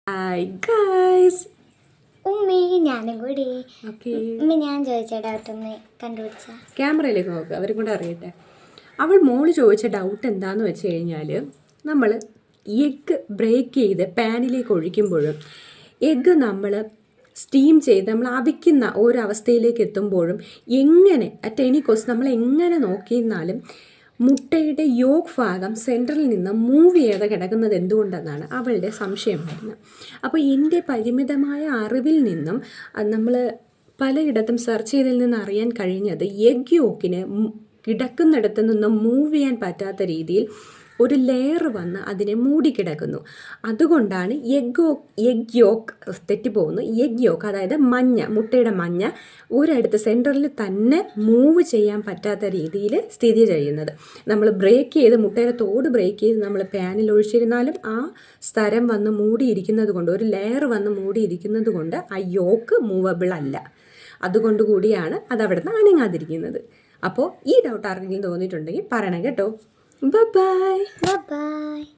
Hi guys. ഉമ്മി ഞാനും കൂടി ഓക്കെ, ഉമ്മി ഞാൻ ചോദിച്ച ഡൗട്ട് ഒന്ന് കണ്ടുപിടിച്ച ക്യാമറയിലേക്ക് നോക്കുക, അവരും കൂടെ അറിയട്ടെ. മോള് ചോദിച്ച ഡൗട്ട് എന്താന്ന് വെച്ച് കഴിഞ്ഞാൽ, നമ്മൾ എഗ്ഗ് ബ്രേക്ക് ചെയ്ത് പാനിലേക്ക് ഒഴിക്കുമ്പോഴും എഗ്ഗ് നമ്മൾ സ്റ്റീം ചെയ്ത് നമ്മൾ അവിക്കുന്ന ഓരോ അവസ്ഥയിലേക്ക് എത്തുമ്പോഴും എങ്ങനെ അറ്റ് എനി കോസ്റ്റ് നമ്മൾ എങ്ങനെ നോക്കിയിരുന്നാലും മുട്ടയുടെ യോഗ് ഭാഗം സെൻറ്ററിൽ നിന്ന് മൂവ് ചെയ്ത് കിടക്കുന്നത് എന്തുകൊണ്ടെന്നാണ് അവളുടെ സംശയം വരുന്നത്. അപ്പോൾ എൻ്റെ പരിമിതമായ അറിവിൽ നിന്നും നമ്മൾ പലയിടത്തും സെർച്ച് ചെയ്തതിൽ നിന്ന് അറിയാൻ കഴിഞ്ഞത് എഗ് യോക്കിന് കിടക്കുന്നിടത്ത് നിന്ന് മൂവ് ചെയ്യാൻ പറ്റാത്ത രീതിയിൽ ഒരു ലെയർ വന്ന് അതിനെ മൂടിക്കിടക്കുന്നു. അതുകൊണ്ടാണ് എഗ് യോക്ക് തെറ്റിപ്പോകുന്നു. എഗ് യോക്ക് അതായത് മുട്ടയുടെ മഞ്ഞ ഒരിടത്ത് സെൻറ്ററിൽ തന്നെ മൂവ് ചെയ്യാൻ പറ്റാത്ത രീതിയിൽ സ്ഥിതി ചെയ്യുന്നത്. നമ്മൾ ബ്രേക്ക് ചെയ്ത് മുട്ടയുടെ തോട് ബ്രേക്ക് ചെയ്ത് നമ്മൾ പാനിൽ ഒഴിച്ചിരുന്നാലും ആ സ്ഥലം വന്ന് മൂടിയിരിക്കുന്നത് കൊണ്ട്, ഒരു ലെയർ വന്ന് മൂടിയിരിക്കുന്നത് കൊണ്ട് ആ യോക്ക് മൂവബിൾ അല്ല. അതുകൊണ്ട് കൂടിയാണ് അതവിടെ നിന്ന് അനങ്ങാതിരിക്കുന്നത്. അപ്പോൾ ഈ ഡൗട്ട് ആർക്കെങ്കിലും തോന്നിയിട്ടുണ്ടെങ്കിൽ പറയണം കേട്ടോ. Bye bye. Bye bye.